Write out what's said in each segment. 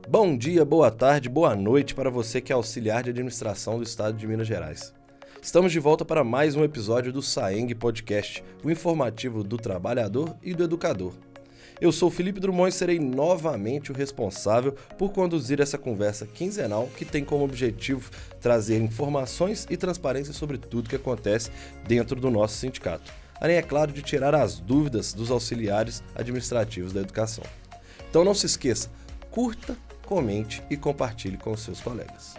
Bom dia, boa tarde, boa noite para você que é auxiliar de administração do Estado de Minas Gerais. Estamos de volta para mais um episódio do Saeng Podcast, o informativo do trabalhador e do educador. Eu sou Felipe Drummond e serei novamente o responsável por conduzir essa conversa quinzenal que tem como objetivo trazer informações e transparência sobre tudo que acontece dentro do nosso sindicato, além, é claro, de tirar as dúvidas dos auxiliares administrativos da educação. Então não se esqueça, curta, comente e compartilhe com os seus colegas.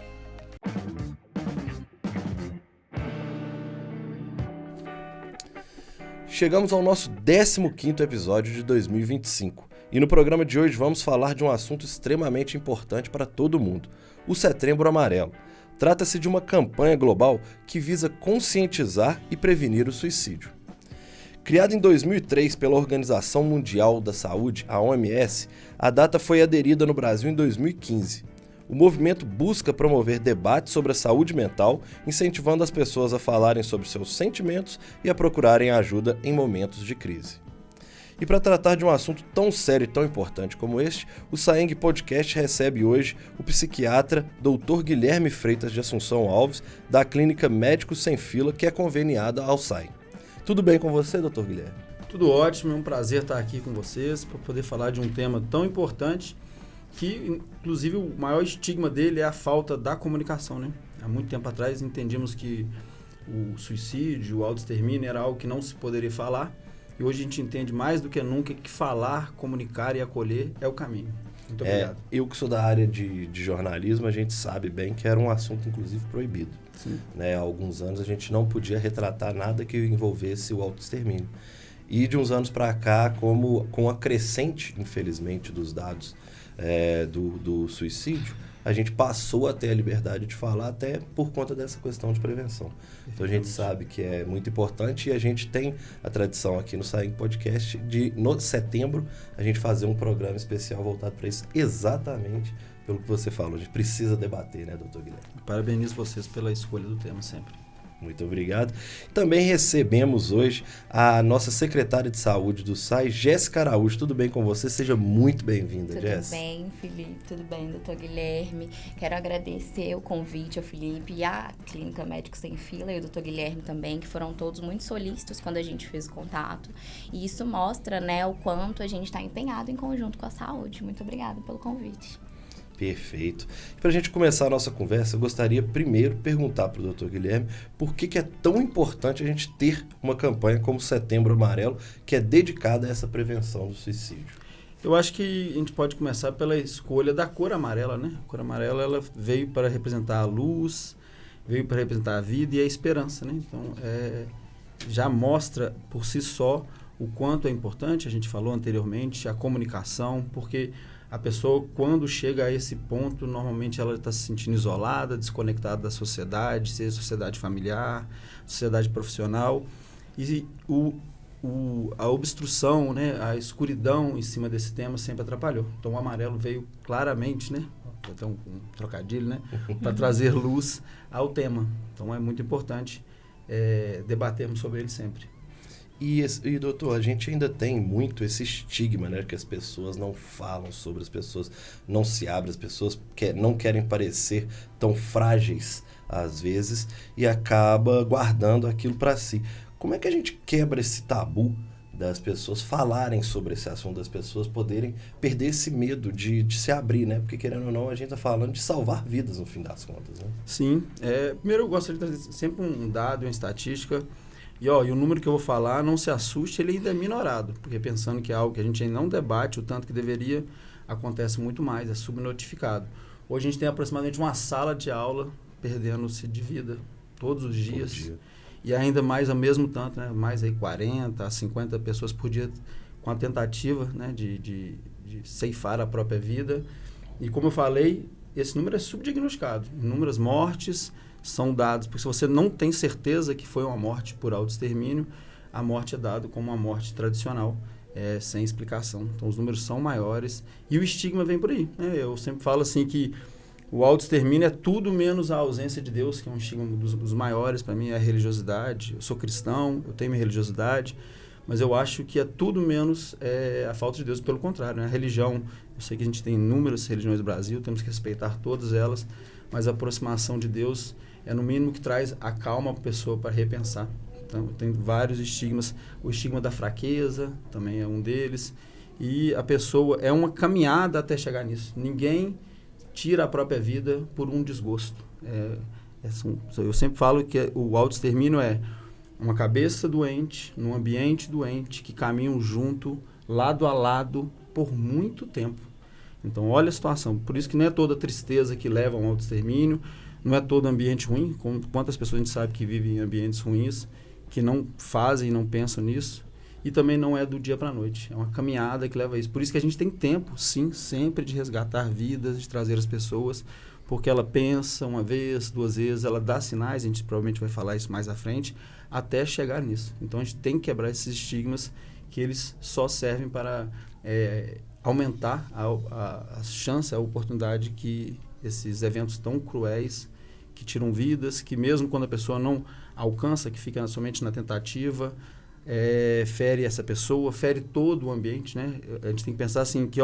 Chegamos ao nosso 15º episódio de 2025 e no programa de hoje vamos falar de um assunto extremamente importante para todo mundo, o Setembro Amarelo. Trata-se de uma campanha global que visa conscientizar e prevenir o suicídio. Criada em 2003 pela Organização Mundial da Saúde, a OMS, a data foi aderida no Brasil em 2015. O movimento busca promover debates sobre a saúde mental, incentivando as pessoas a falarem sobre seus sentimentos e a procurarem ajuda em momentos de crise. E para tratar de um assunto tão sério e tão importante como este, o Saeng Podcast recebe hoje o psiquiatra Dr. Guilherme Freitas de Assunção Alves, da Clínica Médicos Sem Fila, que é conveniada ao SAI. Tudo bem com você, Dr. Guilherme? Tudo ótimo, é um prazer estar aqui com vocês para poder falar de um tema tão importante que, inclusive, o maior estigma dele é a falta da comunicação, né? Há muito tempo atrás entendíamos que o suicídio, o autoextermínio era algo que não se poderia falar e hoje a gente entende mais do que nunca que falar, comunicar e acolher é o caminho. Muito obrigado. Eu que sou da área de jornalismo, a gente sabe bem que era um assunto, inclusive, proibido. Sim. Né? Há alguns anos a gente não podia retratar nada que envolvesse o autoextermínio. E de uns anos para cá, com a crescente, infelizmente, dos dados do suicídio, a gente passou a ter a liberdade de falar até por conta dessa questão de prevenção. Então a gente sabe que é muito importante e a gente tem a tradição aqui no Saeng Podcast de, no setembro, a gente fazer um programa especial voltado para isso, exatamente pelo que você falou. A gente precisa debater, né, doutor Guilherme? Parabenizo vocês pela escolha do tema sempre. Muito obrigado. Também recebemos hoje a nossa secretária de saúde do SAI, Jéssica Araújo. Tudo bem com você? Seja muito bem-vinda, Jéssica. Tudo bem, Felipe. Tudo bem, doutor Guilherme. Quero agradecer o convite ao Felipe e à Clínica Médicos Sem Fila e o doutor Guilherme também, que foram todos muito solícitos quando a gente fez o contato. E isso mostra, né, o quanto a gente está empenhado em conjunto com a saúde. Muito obrigada pelo convite. Perfeito. Para a gente começar a nossa conversa, eu gostaria primeiro perguntar para o Dr. Guilherme por que é tão importante a gente ter uma campanha como Setembro Amarelo, que é dedicada a essa prevenção do suicídio. Eu acho que a gente pode começar pela escolha da cor amarela, né? A cor amarela ela veio para representar a luz, veio para representar a vida e a esperança, né? Então, já mostra por si só o quanto é importante, a gente falou anteriormente, a comunicação, porque a pessoa, quando chega a esse ponto, normalmente ela está se sentindo isolada, desconectada da sociedade, seja sociedade familiar, sociedade profissional. E a obstrução, né, a escuridão em cima desse tema sempre atrapalhou. Então, o amarelo veio claramente, né, até um trocadilho, né, para trazer luz ao tema. Então, é muito importante debatermos sobre ele sempre. E, doutor, a gente ainda tem muito esse estigma, né? Que as pessoas não falam sobre, as pessoas não se abrem, as pessoas não querem parecer tão frágeis, às vezes, e acaba guardando aquilo para si. Como é que a gente quebra esse tabu das pessoas falarem sobre esse assunto, das pessoas poderem perder esse medo de se abrir, né? Porque, querendo ou não, a gente está falando de salvar vidas, no fim das contas, né? Sim. Primeiro, eu gostaria de trazer sempre um dado, uma estatística. E o número que eu vou falar, não se assuste, ele ainda é minorado, porque pensando que é algo que a gente ainda não debate o tanto que deveria, acontece muito mais, é subnotificado. Hoje a gente tem aproximadamente uma sala de aula perdendo-se de vida todos os dias. Todo dia. E ainda mais ao mesmo tanto, né? Mais aí 40 a 50 pessoas por dia com a tentativa, né? de ceifar a própria vida. E como eu falei, esse número é subdiagnosticado. Inúmeras mortes são dados, porque se você não tem certeza que foi uma morte por autoextermínio, a morte é dada como uma morte tradicional, sem explicação. Então, os números são maiores e o estigma vem por aí, né? Eu sempre falo assim que o autoextermínio é tudo menos a ausência de Deus, que é um estigma dos maiores para mim, é a religiosidade. Eu sou cristão, eu tenho minha religiosidade, mas eu acho que é tudo menos a falta de Deus, pelo contrário, né? A religião Eu sei que a gente tem inúmeras religiões no Brasil, temos que respeitar todas elas, mas a aproximação de Deus é no mínimo que traz a calma para a pessoa para repensar. Então, tem vários estigmas. O estigma da fraqueza também é um deles. E a pessoa é uma caminhada até chegar nisso. Ninguém tira a própria vida por um desgosto. Eu sempre falo que o autoextermínio é uma cabeça doente, num ambiente doente, que caminham junto, lado a lado, por muito tempo. Então, olha a situação. Por isso que não é toda tristeza que leva a um autoextermínio, não é todo ambiente ruim. Quantas pessoas a gente sabe que vivem em ambientes ruins, que não fazem e não pensam nisso. E também não é do dia para a noite. É uma caminhada que leva a isso. Por isso que a gente tem tempo, sim, sempre de resgatar vidas, de trazer as pessoas, porque ela pensa uma vez, duas vezes, ela dá sinais, a gente provavelmente vai falar isso mais à frente, até chegar nisso. Então, a gente tem que quebrar esses estigmas que eles só servem para aumentar a chance, a oportunidade que esses eventos tão cruéis, que tiram vidas, que mesmo quando a pessoa não alcança, que fica somente na tentativa, fere essa pessoa, fere todo o ambiente, né? A gente tem que pensar assim, que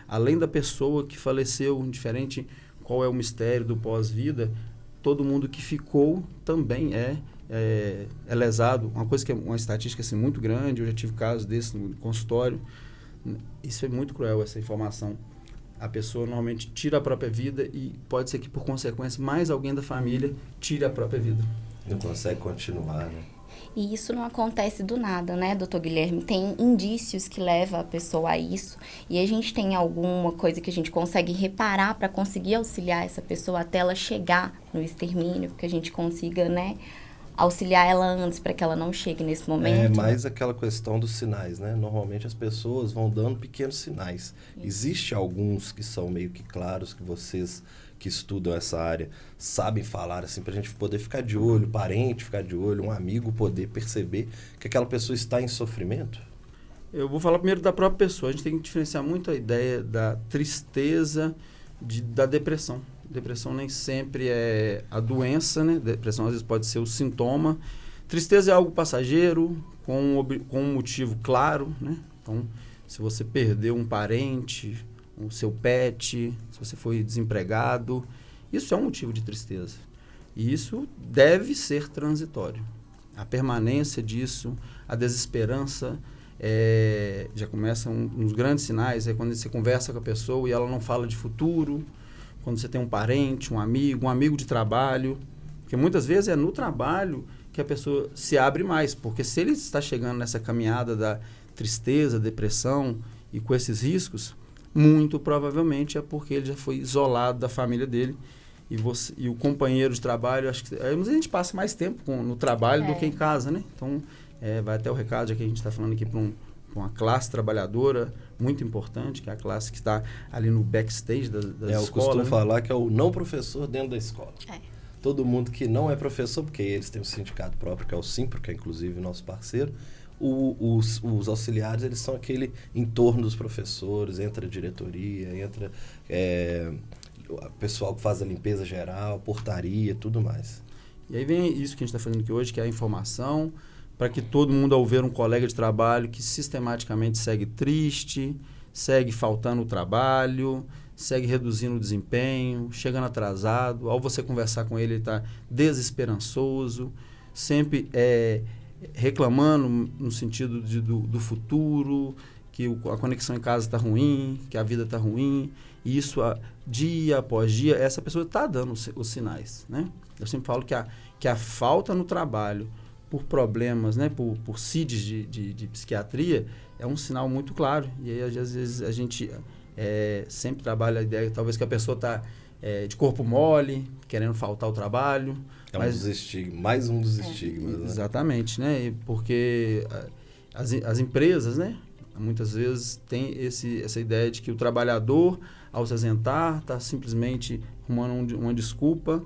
além da pessoa que faleceu, indiferente qual é o mistério do pós-vida, todo mundo que ficou também é lesado. Uma coisa que é uma estatística assim, muito grande, eu já tive casos desses no consultório. Isso é muito cruel, essa informação. A pessoa normalmente tira a própria vida e pode ser que, por consequência, mais alguém da família tire a própria vida. Não consegue continuar, né? E isso não acontece do nada, né, doutor Guilherme? Tem indícios que levam a pessoa a isso. E a gente tem alguma coisa que a gente consegue reparar para conseguir auxiliar essa pessoa até ela chegar no extermínio, que a gente consiga, né, auxiliar ela antes para que ela não chegue nesse momento. É mais aquela questão dos sinais, né? Normalmente as pessoas vão dando pequenos sinais. Existe alguns que são meio que claros, que vocês que estudam essa área sabem falar, assim, para a gente poder ficar de olho, parente ficar de olho, um amigo poder perceber que aquela pessoa está em sofrimento? Eu vou falar primeiro da própria pessoa. A gente tem que diferenciar muito a ideia da tristeza da depressão. Depressão nem sempre é a doença, né? Depressão às vezes pode ser o sintoma. Tristeza é algo passageiro, com um motivo claro, né? Então, se você perdeu um parente, o seu pet, se você foi desempregado, isso é um motivo de tristeza. E isso deve ser transitório. A permanência disso, a desesperança, já começam uns grandes sinais. É quando você conversa com a pessoa e ela não fala de futuro, quando você tem um parente, um amigo de trabalho, porque muitas vezes é no trabalho que a pessoa se abre mais, porque se ele está chegando nessa caminhada da tristeza, depressão e com esses riscos, muito provavelmente é porque ele já foi isolado da família dele e o companheiro de trabalho, acho que a gente passa mais tempo no trabalho do que em casa, né? Então, vai até o recado, já que a gente está falando aqui para uma classe trabalhadora muito importante, que é a classe que está ali no backstage das escolas. Eu costumo falar que é o não professor dentro da escola. Todo mundo que não é professor, porque eles têm um sindicato próprio, que é o Simpro, que é inclusive nosso parceiro, os auxiliares, eles são aquele entorno dos professores, entra a diretoria, entra o pessoal que faz a limpeza geral, portaria, tudo mais. E aí vem isso que a gente está fazendo aqui hoje, que é a informação, para que todo mundo, ao ver um colega de trabalho que sistematicamente segue triste, segue faltando o trabalho, segue reduzindo o desempenho, chegando atrasado, ao você conversar com ele está desesperançoso, sempre reclamando no sentido do futuro, que a conexão em casa está ruim, que a vida está ruim, e isso dia após dia, essa pessoa está dando os sinais, né? Eu sempre falo que a falta no trabalho por problemas, né, por CIDs de psiquiatria, é um sinal muito claro. E aí, às vezes, a gente sempre trabalha a ideia, talvez, que a pessoa está de corpo mole, querendo faltar ao trabalho. Mais um dos estigmas, né? Exatamente, né? Porque as empresas, né, muitas vezes têm essa ideia de que o trabalhador, ao se ausentar, está simplesmente arrumando uma desculpa.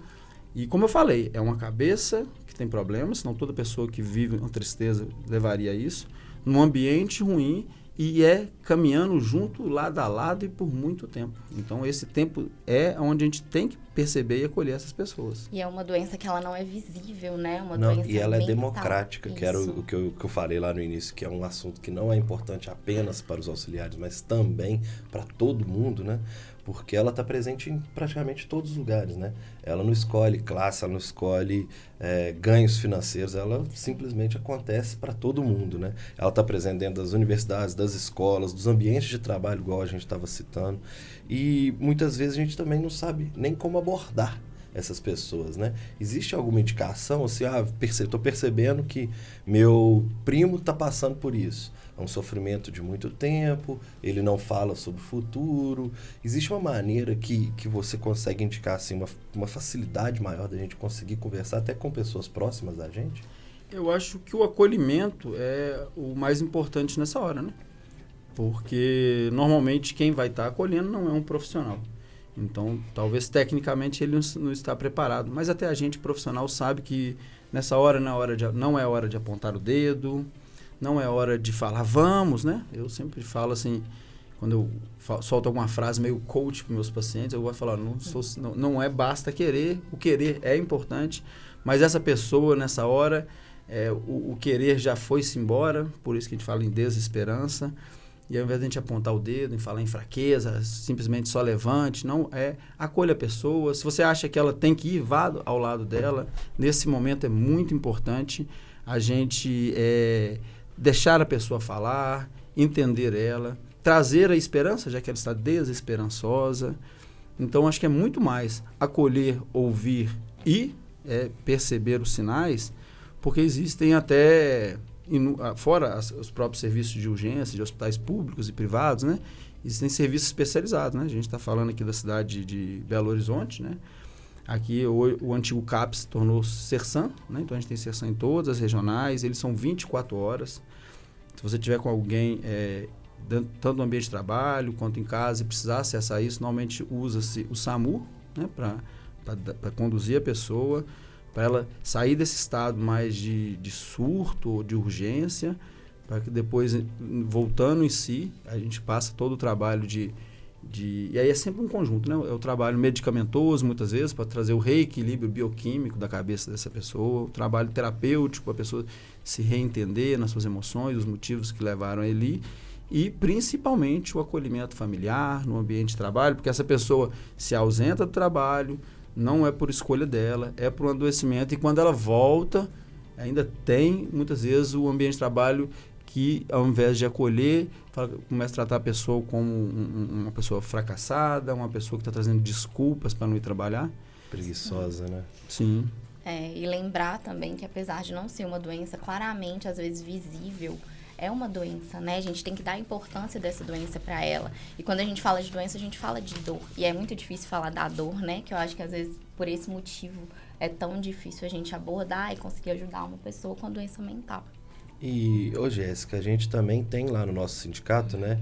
E, como eu falei, é uma cabeça que tem problemas, senão toda pessoa que vive uma tristeza levaria a isso, num ambiente ruim e é caminhando junto, lado a lado e por muito tempo. Então, esse tempo é onde a gente tem que perceber e acolher essas pessoas. E é uma doença que ela não é visível, né? Uma Não, doença e ela mental. é democrática, que era Isso. o que eu falei lá no início, que é um assunto que não é importante apenas para os auxiliares, mas também para todo mundo, né? Porque ela está presente em praticamente todos os lugares, né? Ela não escolhe classe, ela não escolhe ganhos financeiros, ela simplesmente acontece para todo mundo, né? Ela está presente dentro das universidades, das escolas, dos ambientes de trabalho, igual a gente estava citando, e muitas vezes a gente também não sabe nem como abordar essas pessoas, né? Existe alguma indicação, assim, estou percebendo que meu primo está passando por isso. É um sofrimento de muito tempo, ele não fala sobre o futuro. Existe uma maneira que você consegue indicar, assim, uma facilidade maior da gente conseguir conversar até com pessoas próximas da gente? Eu acho que o acolhimento é o mais importante nessa hora, né? Porque, normalmente, quem vai estar acolhendo não é um profissional. Então, talvez tecnicamente ele não está preparado. Mas até a gente profissional sabe que nessa hora, não é hora de apontar o dedo, não é hora de falar vamos, né? Eu sempre falo assim, quando eu solto alguma frase meio coach para meus pacientes, eu vou falar, não é basta querer, o querer é importante, mas essa pessoa nessa hora, o querer já foi-se embora, por isso que a gente fala em desesperança. E ao invés de a gente apontar o dedo, em falar em fraqueza, simplesmente só levante, não, acolha a pessoa. Se você acha que ela tem que ir, vá ao lado dela. Nesse momento é muito importante a gente deixar a pessoa falar, entender ela, trazer a esperança, já que ela está desesperançosa. Então, acho que é muito mais acolher, ouvir e perceber os sinais, porque existem até... fora os próprios serviços de urgência, de hospitais públicos e privados, né? Existem serviços especializados, né? A gente está falando aqui da cidade de Belo Horizonte, né? Aqui o antigo CAPS se tornou Sersan, né? Então a gente tem Sersan em todas as regionais, eles são 24 horas. Se você tiver com alguém, tanto no ambiente de trabalho quanto em casa, e precisar acessar isso, normalmente usa-se o SAMU, né? Para conduzir a pessoa, para ela sair desse estado mais de surto ou de urgência, para que depois, voltando em si, a gente passa todo o trabalho e aí é sempre um conjunto, né? É o trabalho medicamentoso, muitas vezes, para trazer o reequilíbrio bioquímico da cabeça dessa pessoa, o trabalho terapêutico, para a pessoa se reentender nas suas emoções, os motivos que levaram a ele, e principalmente o acolhimento familiar no ambiente de trabalho, porque essa pessoa se ausenta do trabalho, não é por escolha dela, é por um adoecimento. E quando ela volta, ainda tem, muitas vezes, o ambiente de trabalho que, ao invés de acolher, começa a tratar a pessoa como uma pessoa fracassada, uma pessoa que está trazendo desculpas para não ir trabalhar. Preguiçosa, né? Sim. E lembrar também que, apesar de não ser uma doença claramente, às vezes, visível, é uma doença, né? A gente tem que dar a importância dessa doença para ela. E quando a gente fala de doença, a gente fala de dor. E é muito difícil falar da dor, né? Que eu acho que, às vezes, por esse motivo, é tão difícil a gente abordar e conseguir ajudar uma pessoa com doença mental. E, Jéssica, a gente também tem lá no nosso sindicato, né?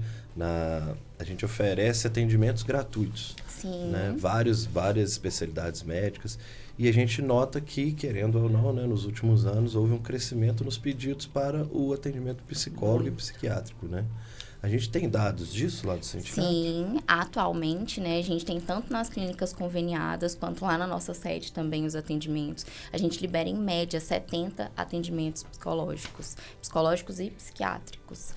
A gente oferece atendimentos gratuitos. Sim. Né? Várias especialidades médicas. E a gente nota que, querendo ou não, né, nos últimos anos, houve um crescimento nos pedidos para o atendimento psicólogo e psiquiátrico, né? A gente tem dados disso lá do sindicato? Sim, atualmente, né, a gente tem tanto nas clínicas conveniadas, quanto lá na nossa sede também os atendimentos. A gente libera, em média, 70 atendimentos psicológicos e psiquiátricos.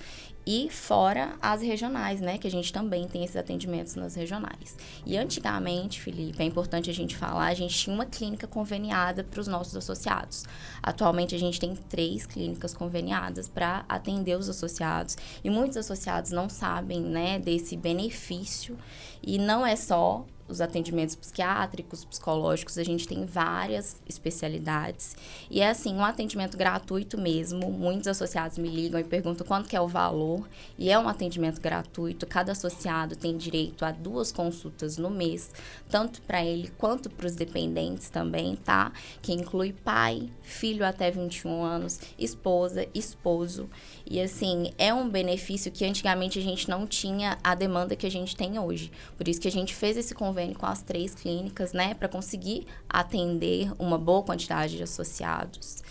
E fora as regionais, né? Que a gente também tem esses atendimentos nas regionais. E antigamente, Felipe, é importante a gente falar, a gente tinha uma clínica conveniada para os nossos associados. Atualmente, a gente tem 3 clínicas conveniadas para atender os associados. E muitos associados não sabem, né, desse benefício. E não é só os atendimentos psiquiátricos, psicológicos, a gente tem várias especialidades. E é assim, um atendimento gratuito mesmo. Muitos associados me ligam e perguntam quanto que é o valor. E é um atendimento gratuito. Cada associado tem direito a 2 consultas no mês, tanto para ele quanto para os dependentes também, tá? Que inclui pai, filho até 21 anos, esposa, esposo. E assim, é um benefício que antigamente a gente não tinha a demanda que a gente tem hoje. Por isso que a gente fez esse convênio com as 3 clínicas, né, para conseguir atender uma boa quantidade de associados.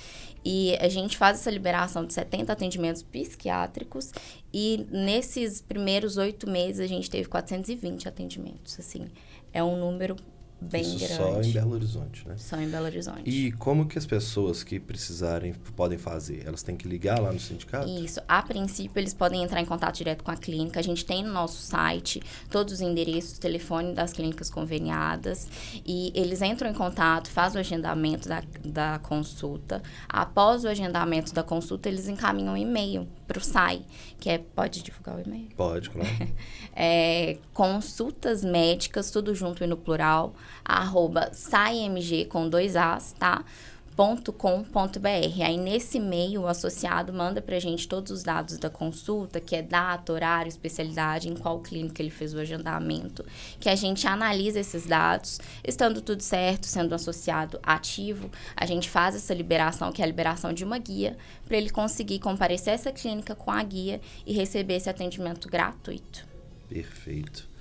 E a gente faz essa liberação de 70 atendimentos psiquiátricos e nesses primeiros 8 meses a gente teve 420 atendimentos, assim. É um número bem Isso grande. só em Belo Horizonte, né? Só em Belo Horizonte. E como que as pessoas que precisarem podem fazer? Elas têm que ligar lá no sindicato? Isso. A princípio, eles podem entrar em contato direto com a clínica. A gente tem no nosso site todos os endereços, telefone das clínicas conveniadas. E eles entram em contato, fazem o agendamento da consulta. Após o agendamento da consulta, eles encaminham um e-mail para o SAI, que é... Pode divulgar o e-mail? Pode, claro. Consultas médicas, tudo junto e no plural, @saimg com 2 As, tá? .com.br. Aí, nesse e-mail, o associado manda pra gente todos os dados da consulta, que é data, horário, especialidade, em qual clínica ele fez o agendamento, que a gente analisa esses dados. Estando tudo certo, sendo um associado ativo, a gente faz essa liberação, que é a liberação de uma guia, para ele conseguir comparecer a essa clínica com a guia e receber esse atendimento gratuito. Perfeito.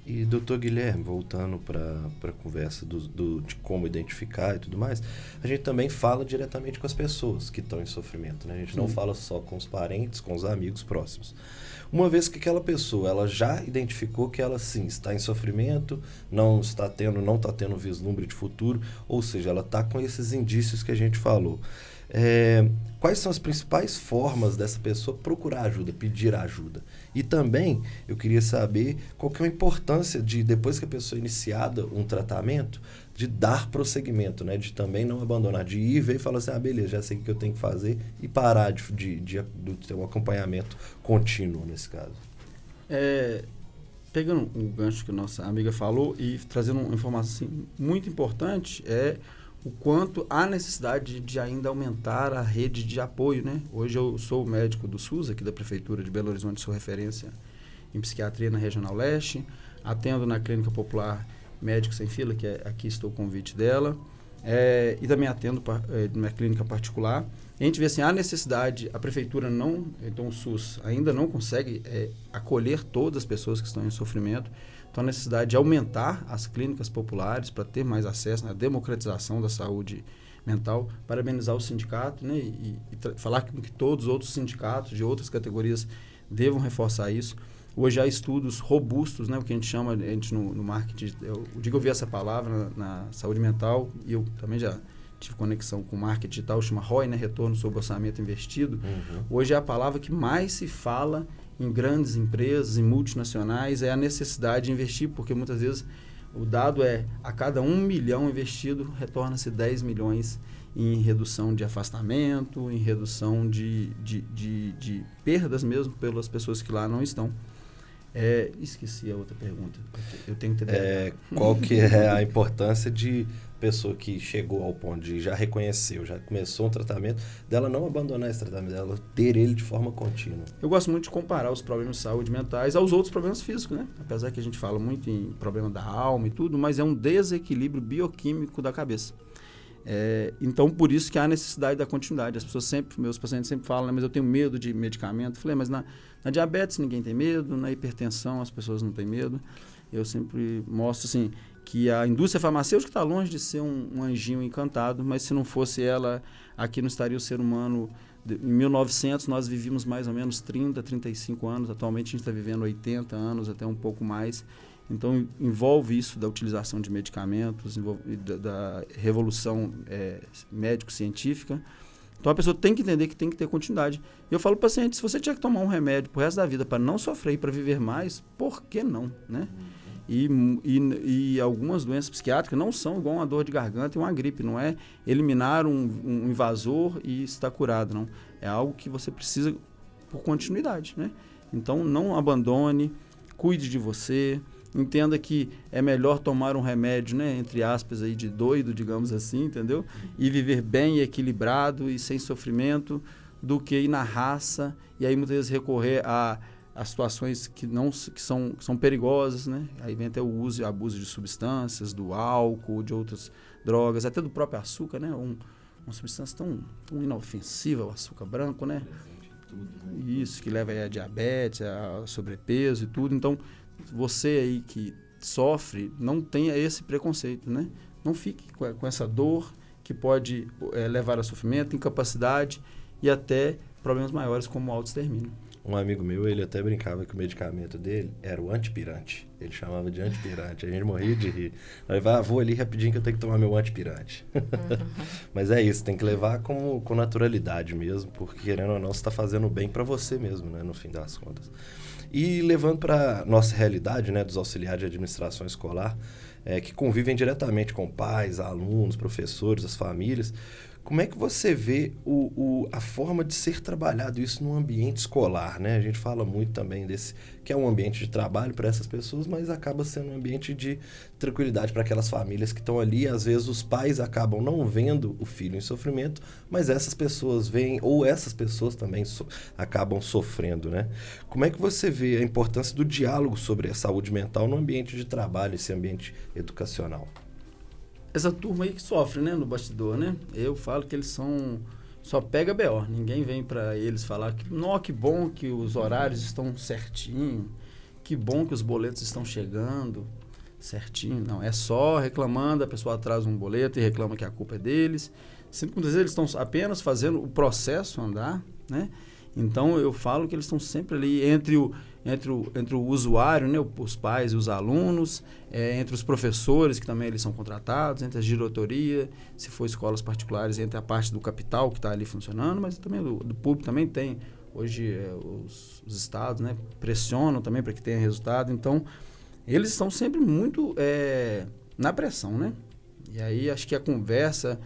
E doutor Guilherme, voltando para a conversa de como identificar e tudo mais, a gente também fala diretamente com as pessoas que estão em sofrimento, né? A gente não fala só com os parentes, com os amigos próximos. Uma vez que aquela pessoa ela já identificou que ela sim está em sofrimento, não está tendo vislumbre de futuro, ou seja, ela está com esses indícios que a gente falou. Quais são as principais formas dessa pessoa procurar ajuda, pedir ajuda? E também eu queria saber qual que é a importância de, depois que a pessoa é iniciada um tratamento, de dar prosseguimento, né? De também não abandonar, de ir ver e falar assim, beleza, já sei o que eu tenho que fazer e parar de ter um acompanhamento contínuo nesse caso. Pegando o gancho que a nossa amiga falou e trazendo uma informação assim, muito importante, o quanto há necessidade de ainda aumentar a rede de apoio, né? Hoje eu sou médico do SUS, aqui da Prefeitura de Belo Horizonte, sou referência em psiquiatria na Regional Leste, atendo na Clínica Popular Médicos Sem Fila, que aqui estou o convite dela, e também atendo na clínica particular. A gente vê assim, há necessidade, a Prefeitura então o SUS ainda não consegue acolher todas as pessoas que estão em sofrimento. Então, a necessidade de aumentar as clínicas populares para ter mais acesso na democratização da saúde mental, parabenizar o sindicato, né, e falar que todos os outros sindicatos de outras categorias devam reforçar isso. Hoje há estudos robustos, né, o que a gente chama, no marketing, eu digo, eu vi essa palavra na saúde mental, e eu também já tive conexão com marketing digital, chama ROI, né, Retorno sobre Orçamento Investido. Hoje é a palavra que mais se fala em grandes empresas, em multinacionais, é a necessidade de investir, porque muitas vezes o dado a cada 1 milhão investido, retorna-se 10 milhões em redução de afastamento, em redução de perdas mesmo pelas pessoas que lá não estão. Esqueci a outra pergunta. Eu tenho que ter qual que é a importância de pessoa que chegou ao ponto de já reconheceu, já começou um tratamento, dela não abandonar esse tratamento, dela ter ele de forma contínua? Eu gosto muito de comparar os problemas de saúde mentais aos outros problemas físicos, né? Apesar que a gente fala muito em problema da alma e tudo, mas é um desequilíbrio bioquímico da cabeça. Então, por isso que há necessidade da continuidade. As pessoas meus pacientes sempre falam, né, mas eu tenho medo de medicamento. Eu falei, mas na diabetes ninguém tem medo, na hipertensão as pessoas não têm medo. Eu sempre mostro assim, que a indústria farmacêutica está longe de ser um anjinho encantado, mas se não fosse ela, aqui não estaria o ser humano. Em 1900 nós vivíamos mais ou menos 30, 35 anos, atualmente a gente está vivendo 80 anos, até um pouco mais. Então, envolve isso da utilização de medicamentos, da revolução médico-científica. Então, a pessoa tem que entender que tem que ter continuidade. Eu falo para o paciente, se você tiver que tomar um remédio pro resto da vida para não sofrer e para viver mais, por que não, né? E algumas doenças psiquiátricas não são igual uma dor de garganta e uma gripe. Não é eliminar um invasor e estar curado, não. É algo que você precisa por continuidade, né? Então, não abandone, cuide de você. Entenda que é melhor tomar um remédio, né, entre aspas, aí, de doido, digamos assim, entendeu? E viver bem, equilibrado e sem sofrimento, do que ir na raça e aí muitas vezes recorrer a situações que são perigosas, né? Aí vem até o uso e abuso de substâncias, do álcool, de outras drogas, até do próprio açúcar, né? Uma substância tão inofensiva, o açúcar branco, né? Isso, que leva a diabetes, a sobrepeso e tudo. Então, você aí que sofre, não tenha esse preconceito, né? Não fique com essa dor que pode levar a sofrimento, incapacidade e até problemas maiores como autoextermínio. Um amigo meu, ele até brincava que o medicamento dele era o antipirante. Ele chamava de antipirante. A gente morria de rir. Ele falava, vou ali rapidinho que eu tenho que tomar meu antipirante. Mas é isso, tem que levar com naturalidade mesmo, porque querendo ou não, você está fazendo bem para você mesmo, né, no fim das contas. E levando para nossa realidade, né, dos auxiliares de administração escolar, que convivem diretamente com pais, alunos, professores, as famílias, como é que você vê a forma de ser trabalhado isso no ambiente escolar, né? A gente fala muito também desse, que é um ambiente de trabalho para essas pessoas, mas acaba sendo um ambiente de tranquilidade para aquelas famílias que estão ali. Às vezes os pais acabam não vendo o filho em sofrimento, mas essas pessoas veem, ou essas pessoas também acabam sofrendo, né? Como é que você vê a importância do diálogo sobre a saúde mental no ambiente de trabalho, esse ambiente educacional? Essa turma aí que sofre, né, no bastidor, né? Eu falo que eles só pega BO. Ninguém vem para eles falar que bom que os horários estão certinho, que bom que os boletos estão chegando certinho. Não, é só reclamando, a pessoa traz um boleto e reclama que a culpa é deles. Sempre muitas vezes eles estão apenas fazendo o processo andar, né? Então eu falo que eles estão sempre ali entre o usuário, né, os pais e os alunos, entre os professores, que também eles são contratados, entre a diretoria, se for escolas particulares, entre a parte do capital que está ali funcionando, mas também do público também tem. Hoje os estados, né, pressionam também para que tenha resultado. Então, eles estão sempre muito na pressão, né? E aí acho que a conversa,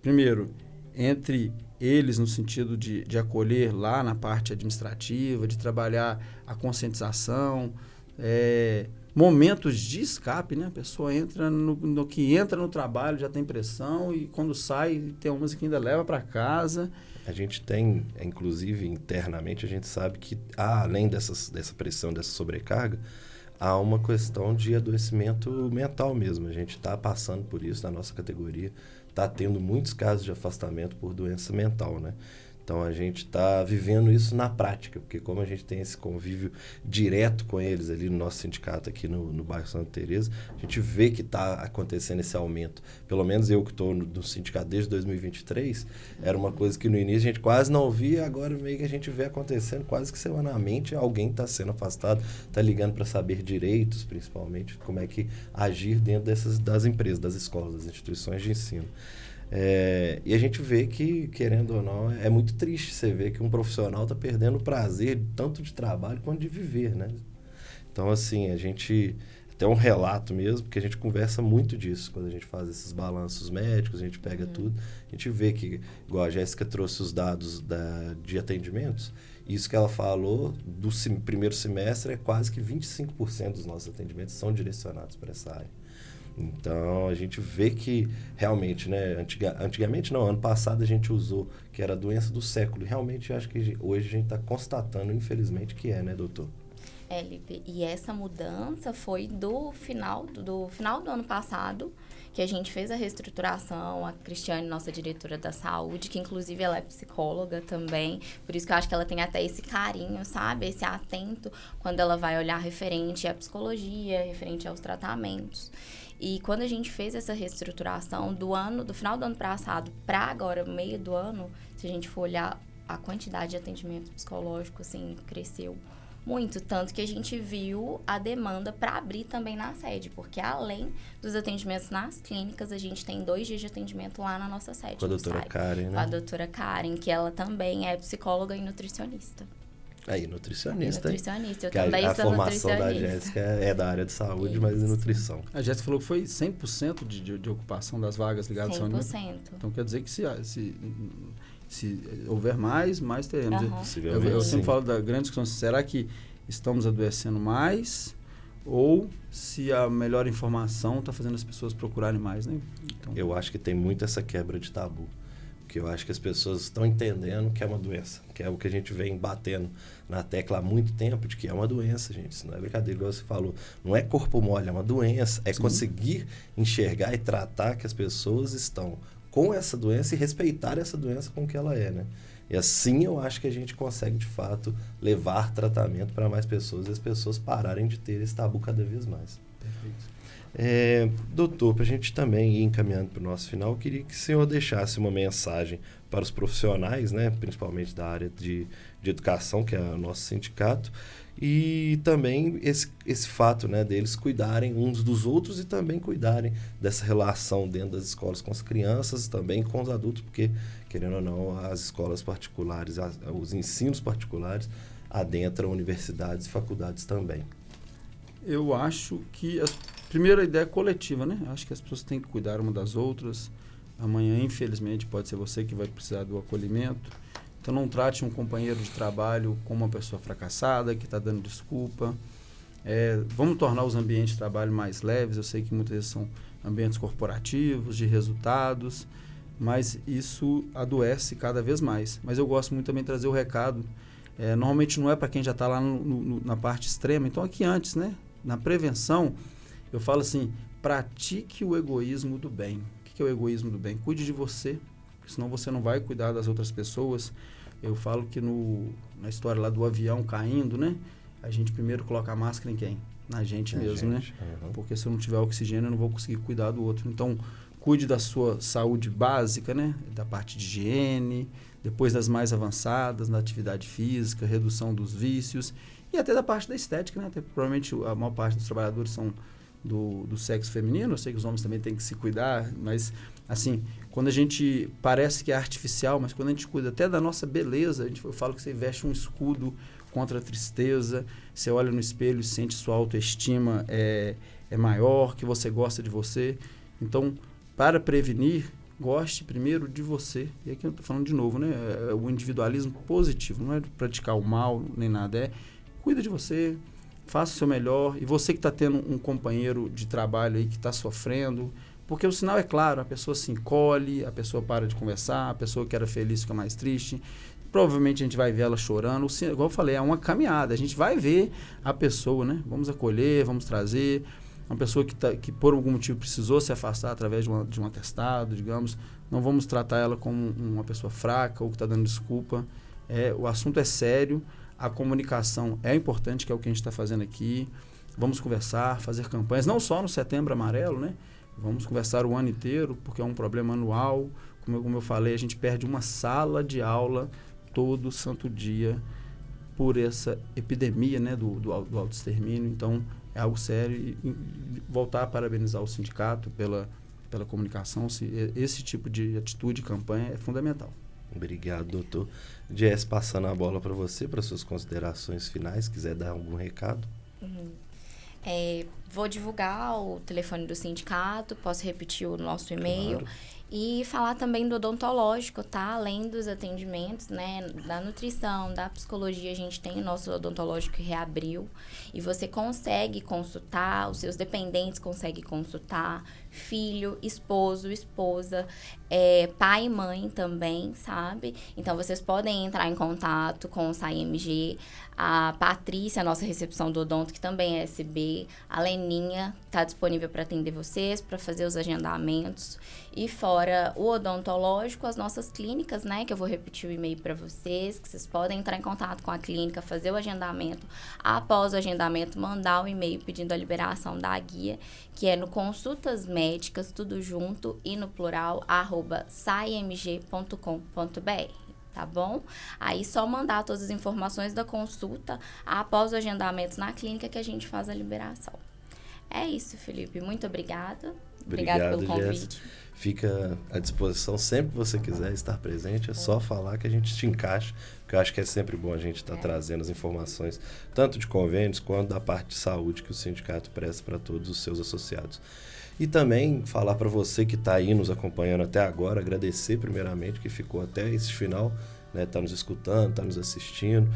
primeiro, entre eles no sentido de acolher lá na parte administrativa, de trabalhar a conscientização, momentos de escape, né? A pessoa entra no trabalho, já tem pressão e quando sai tem umas que ainda leva para casa. A gente tem, inclusive internamente, a gente sabe que além dessa pressão, dessa sobrecarga, há uma questão de adoecimento mental mesmo. A gente está passando por isso na nossa categoria. Está tendo muitos casos de afastamento por doença mental, né? Então, a gente está vivendo isso na prática, porque como a gente tem esse convívio direto com eles ali no nosso sindicato aqui no bairro Santa Teresa, a gente vê que está acontecendo esse aumento. Pelo menos eu que estou no sindicato desde 2023, era uma coisa que no início a gente quase não via, agora meio que a gente vê acontecendo quase que semanalmente, alguém está sendo afastado, está ligando para saber direitos, principalmente, como é que agir dentro das empresas, das escolas, das instituições de ensino. E a gente vê que, querendo ou não, é muito triste você ver que um profissional está perdendo o prazer tanto de trabalho quanto de viver, né? Então, assim, a gente... Até um relato mesmo, porque a gente conversa muito disso quando a gente faz esses balanços médicos, a gente pega tudo, a gente vê que, igual a Jéssica trouxe os dados de atendimentos, isso que ela falou do primeiro semestre é quase que 25% dos nossos atendimentos são direcionados para essa área. Então, a gente vê que realmente, né, antigamente não, ano passado a gente usou que era a doença do século. Realmente, acho que hoje a gente está constatando, infelizmente, que né, doutor? Lipe, e essa mudança foi do final do ano passado, que a gente fez a reestruturação, a Cristiane, nossa diretora da saúde, que inclusive ela é psicóloga também, por isso que eu acho que ela tem até esse carinho, sabe? Esse atento quando ela vai olhar referente à psicologia, referente aos tratamentos. E quando a gente fez essa reestruturação do final do ano passado para agora, meio do ano, se a gente for olhar a quantidade de atendimento psicológico, assim, cresceu muito, tanto que a gente viu a demanda para abrir também na sede, porque além dos atendimentos nas clínicas, a gente tem 2 dias de atendimento lá na nossa sede. Com a doutora Karen, né? Com a doutora Karen, que ela também é psicóloga e nutricionista. Aí, nutricionista. Nutricionista, eu que também a sou formação nutricionista. da Jéssica é da área de saúde, mas de nutrição. A Jéssica falou que foi 100% de ocupação das vagas ligadas ao 100%. Então, quer dizer que se houver mais teremos. Uhum. Eu sempre falo da grande discussão, será que estamos adoecendo mais ou se a melhor informação está fazendo as pessoas procurarem mais, né? Então, eu acho que tem muito essa quebra de tabu. Porque eu acho que as pessoas estão entendendo que é uma doença, que é o que a gente vem batendo na tecla há muito tempo, de que é uma doença, gente. Isso não é brincadeira, igual você falou. Não é corpo mole, é uma doença. É conseguir enxergar e tratar que as pessoas estão com essa doença e respeitar essa doença com o que ela é, né? E assim eu acho que a gente consegue, de fato, levar tratamento para mais pessoas e as pessoas pararem de ter esse tabu cada vez mais. Perfeito. Doutor, para a gente também ir encaminhando para o nosso final, eu queria que o senhor deixasse uma mensagem para os profissionais, né, principalmente da área de educação, que é o nosso sindicato, e também esse fato, né, deles cuidarem uns dos outros e também cuidarem dessa relação dentro das escolas com as crianças e também com os adultos, porque, querendo ou não, as escolas particulares, os ensinos particulares adentram universidades e faculdades também. Eu acho que primeiro a ideia é coletiva, né? Acho que as pessoas têm que cuidar uma das outras. Amanhã, infelizmente, pode ser você que vai precisar do acolhimento. Então, não trate um companheiro de trabalho como uma pessoa fracassada, que está dando desculpa. Vamos tornar os ambientes de trabalho mais leves. Eu sei que muitas vezes são ambientes corporativos, de resultados, mas isso adoece cada vez mais. Mas eu gosto muito também de trazer o recado. Normalmente não é para quem já está lá na parte extrema. Então, aqui antes, né? Na prevenção, eu falo assim, pratique o egoísmo do bem. O que é o egoísmo do bem? Cuide de você, senão você não vai cuidar das outras pessoas. Eu falo que na história lá do avião caindo, né? A gente primeiro coloca a máscara em quem? Na gente mesmo, né? Uhum. Porque se eu não tiver oxigênio, eu não vou conseguir cuidar do outro. Então, cuide da sua saúde básica, né? Da parte de higiene, depois das mais avançadas, na atividade física, redução dos vícios e até da parte da estética, né? Até, provavelmente a maior parte dos trabalhadores são do sexo feminino. Eu sei que os homens também têm que se cuidar, mas assim, quando a gente parece que é artificial, mas quando a gente cuida até da nossa beleza, eu falo que você veste um escudo contra a tristeza, você olha no espelho e sente sua autoestima é maior, que você gosta de você. Então, para prevenir, goste primeiro de você. E aqui eu estou falando de novo, né? O individualismo positivo, não é praticar o mal nem nada, cuida de você, faça o seu melhor. E você que está tendo um companheiro de trabalho aí que está sofrendo, porque o sinal é claro, a pessoa se encolhe, a pessoa para de conversar, a pessoa que era feliz fica mais triste. Provavelmente a gente vai ver ela chorando. Igual eu falei, é uma caminhada. A gente vai ver a pessoa, né? Vamos acolher, vamos trazer. Uma pessoa que por algum motivo precisou se afastar através de um atestado, digamos. Não vamos tratar ela como uma pessoa fraca ou que está dando desculpa. O assunto é sério. A comunicação é importante, que é o que a gente está fazendo aqui. Vamos conversar, fazer campanhas, não só no Setembro Amarelo, né? Vamos conversar o ano inteiro, porque é um problema anual. Como eu falei, a gente perde uma sala de aula todo santo dia por essa epidemia, né, do autoextermínio. Então, é algo sério. E voltar a parabenizar o sindicato pela comunicação. Esse tipo de atitude, campanha, é fundamental. Obrigado, doutor. Jess, passando a bola para você, para suas considerações finais, quiser dar algum recado. Vou divulgar o telefone do sindicato, posso repetir o nosso e-mail. Claro. E falar também do odontológico, tá? Além dos atendimentos, né? Da nutrição, da psicologia, a gente tem o nosso odontológico que reabriu. E você consegue consultar, os seus dependentes conseguem consultar, filho, esposo, esposa, pai e mãe também, sabe? Então, vocês podem entrar em contato com o SAIMG, a Patrícia, a nossa recepção do odonto, que também é SB, a Leninha está disponível para atender vocês, para fazer os agendamentos. E fora o odontológico, as nossas clínicas, né? Que eu vou repetir o e-mail para vocês, que vocês podem entrar em contato com a clínica, fazer o agendamento. Após o agendamento, mandar um e-mail pedindo a liberação da guia, que é no Consultas Médicas, tudo junto, e no plural, @saimg.com.br. Tá bom? Aí só mandar todas as informações da consulta após o agendamento na clínica que a gente faz a liberação. É isso, Felipe. Muito obrigada. Obrigada pelo convite. Jess. Fica à disposição sempre que você quiser estar presente. É só falar que a gente te encaixa, porque eu acho que é sempre bom a gente estar trazendo as informações, tanto de convênios quanto da parte de saúde que o sindicato presta para todos os seus associados. E também falar para você que está aí nos acompanhando até agora, agradecer primeiramente que ficou até esse final, né? Tá nos escutando, está nos assistindo.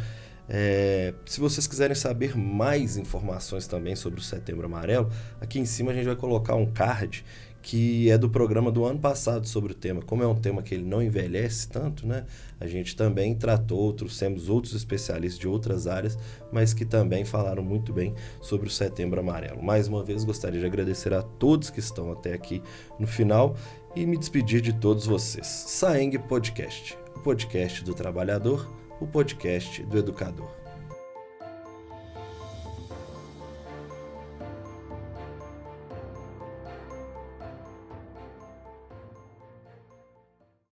Se vocês quiserem saber mais informações também sobre o Setembro Amarelo, aqui em cima a gente vai colocar um card que é do programa do ano passado sobre o tema. Como é um tema que ele não envelhece tanto, né? A gente também tratou, trouxemos outros especialistas de outras áreas, mas que também falaram muito bem sobre o Setembro Amarelo. Mais uma vez, gostaria de agradecer a todos que estão até aqui no final e me despedir de todos vocês. SAENG Podcast, o podcast do trabalhador, o podcast do educador.